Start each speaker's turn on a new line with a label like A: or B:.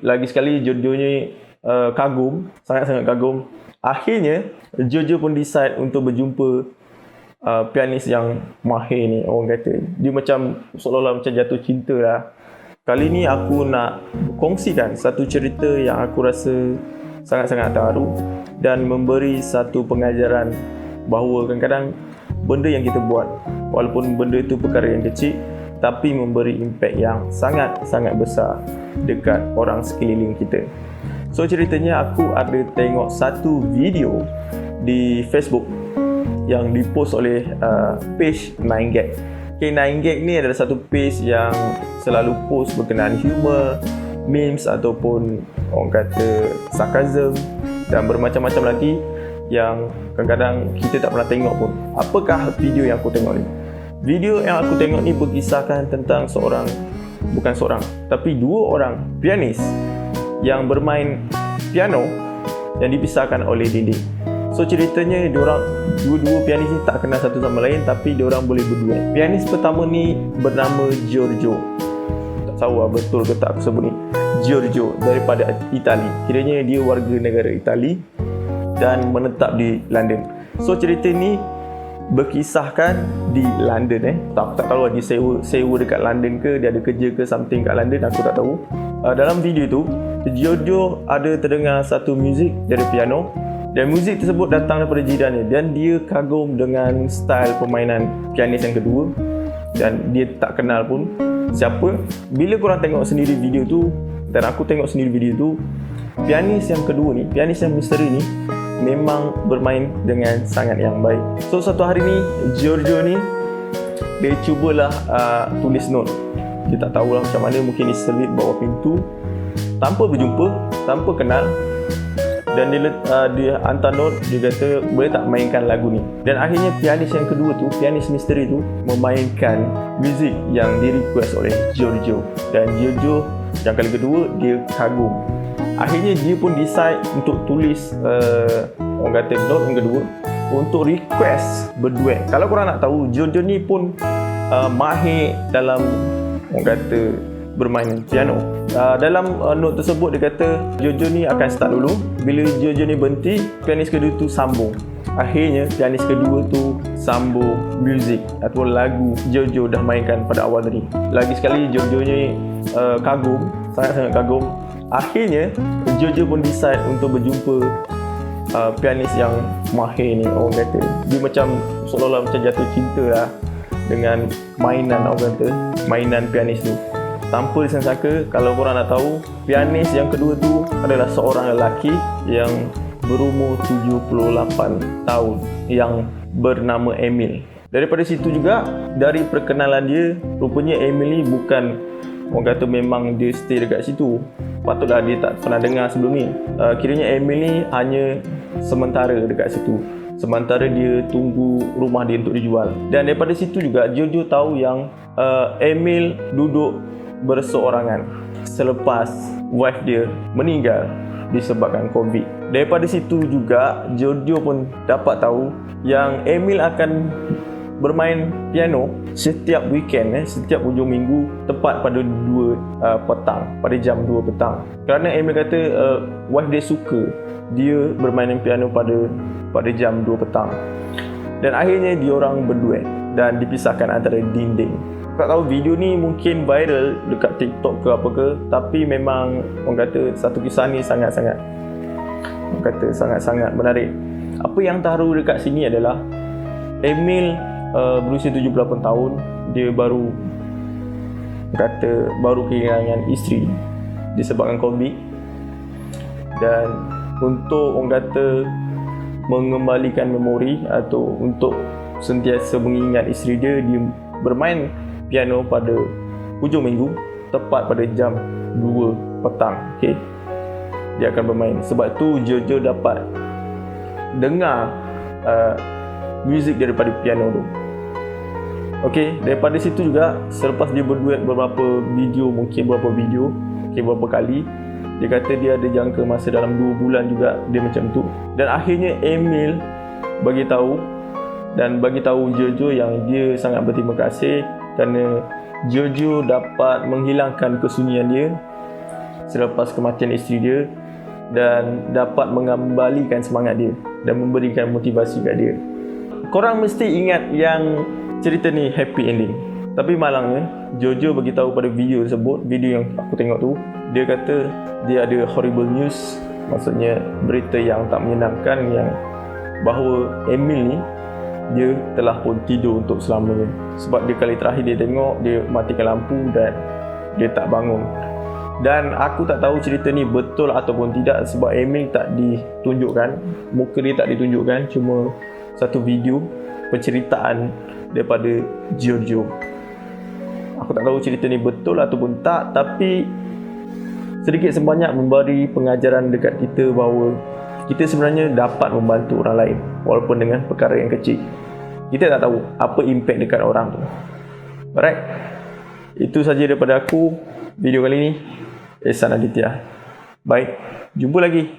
A: Lagi sekali Jojo ni kagum, sangat-sangat kagum. Akhirnya Jojo pun decide untuk berjumpa pianis yang mahir ni. Orang kata dia macam seolah-olah macam jatuh cinta lah. Kali ni aku nak kongsikan satu cerita yang aku rasa sangat-sangat terharu dan memberi satu pengajaran bahawa kadang-kadang benda yang kita buat, walaupun benda itu perkara yang kecil, tapi memberi impak yang sangat-sangat besar dekat orang sekeliling kita. So ceritanya aku ada tengok satu video di Facebook yang dipost oleh page 9gag. Okay, 9gag ni adalah satu page yang selalu post berkenaan humor, memes ataupun orang kata sarcasm dan bermacam-macam lagi yang kadang-kadang kita tak pernah tengok pun. Apakah video yang aku tengok ni? Video yang aku tengok ni berkisahkan tentang tapi dua orang pianis yang bermain piano yang dipisahkan oleh dinding. So ceritanya dua pianis ni tak kenal satu sama lain, tapi diorang boleh berduet. Pianis pertama ni bernama Giorgio. Tak tahu lah betul ke tak aku sebut ni. Giorgio daripada Itali. Kiranya dia warga negara Itali dan menetap di London. So cerita ni berkisahkan di London. Tak tahu lah dia sewa dekat London ke, dia ada kerja ke something kat London, aku tak tahu. Dalam video tu Giorgio ada terdengar satu muzik dari piano, dan muzik tersebut datang daripada jirannya, dan dia kagum dengan style permainan pianis yang kedua dan dia tak kenal pun siapa. Bila korang tengok sendiri video tu dan aku tengok sendiri video tu, pianis yang kedua ni, pianis yang misteri ni memang bermain dengan sangat yang baik. So satu hari ni Giorgio ni dia cubalah tulis note. Dia tak tahulah macam mana, mungkin dia selit bawah pintu tanpa berjumpa, tanpa kenal, dan dia hantar note. Dia kata boleh tak mainkan lagu ni. Dan akhirnya pianis yang kedua tu, pianis misteri tu memainkan muzik yang di request oleh Giorgio. Dan Giorgio yang kali kedua dia kagum. Akhirnya dia pun decide untuk tulis orang kata note yang kedua untuk request berduet. Kalau korang nak tahu, Giorgio ni pun mahir dalam orang kata bermain piano. Dalam note tersebut dia kata Giorgio ni akan start dulu. Bila Giorgio ni berhenti, pianis kedua tu sambung. Akhirnya pianis kedua tu sambung muzik atau lagu Giorgio dah mainkan pada awal tadi. Lagi sekali Giorgio ni kagum, sangat-sangat kagum. Akhirnya Giorgio pun decide untuk berjumpa pianis yang mahir ni. Orang kata dia macam seolah-olah macam jatuh cinta lah dengan mainan, orang kata mainan pianis ni. Tanpa disangka, kalau korang nak tahu, pianis yang kedua tu adalah seorang lelaki yang berumur 78 tahun yang bernama Emil. Daripada situ juga, dari perkenalan dia, rupanya Emil ni bukan orang kata memang dia stay dekat situ. Patutlah dia tak pernah dengar sebelum ni. Kiranya Emil ni hanya sementara dekat situ, sementara dia tunggu rumah dia untuk dijual. Dan daripada situ juga Giorgio tahu yang Emil duduk berseorangan selepas wife dia meninggal disebabkan COVID. Daripada situ juga Giorgio pun dapat tahu yang Emil akan bermain piano setiap weekend, setiap hujung minggu, tepat pada 2 petang, pada jam 2 petang. Kerana Emil kata wife dia suka dia bermain piano pada jam 2 petang. Dan akhirnya diorang berduet dan dipisahkan antara dinding. Tak tahu video ni mungkin viral dekat TikTok ke apa ke, tapi memang orang kata satu kisah ni sangat-sangat menarik. Apa yang terharu dekat sini adalah Emil berusia 78 tahun, dia baru kehilangan isteri disebabkan COVID. Dan untuk orang kata mengembalikan memori atau untuk sentiasa mengingat isteri dia bermain piano pada hujung minggu tepat pada jam 2 petang. Okay, dia akan bermain. Sebab tu Giorgio dapat dengar muzik daripada piano tu. Okay, daripada situ juga selepas dia berduet beberapa kali, dia kata dia ada jangka masa dalam 2 bulan juga dia macam tu. Dan akhirnya Emil bagi tahu Giorgio yang dia sangat berterima kasih kerana Giorgio dapat menghilangkan kesunyian dia selepas kematian isteri dia dan dapat mengembalikan semangat dia dan memberikan motivasi kat dia. Korang mesti ingat yang cerita ni happy ending. Tapi malangnya, Jojo beritahu pada video tersebut, video yang aku tengok tu, dia kata dia ada horrible news, maksudnya berita yang tak menyenangkan, yang bahawa Emil ni dia telah pun tidur untuk selamanya. Sebab dia kali terakhir dia tengok, dia matikan lampu dan dia tak bangun. Dan aku tak tahu cerita ni betul ataupun tidak sebab Emil tak ditunjukkan, muka dia tak ditunjukkan, cuma satu video penceritaan daripada Jojo. Aku tak tahu cerita ni betul ataupun tak, tapi sedikit sebanyak memberi pengajaran dekat kita bahawa kita sebenarnya dapat membantu orang lain walaupun dengan perkara yang kecil. Kita tak tahu apa impact dekat orang tu. Alright, itu saja daripada aku video kali ni. Ehsan Aditya. Baik, jumpa lagi.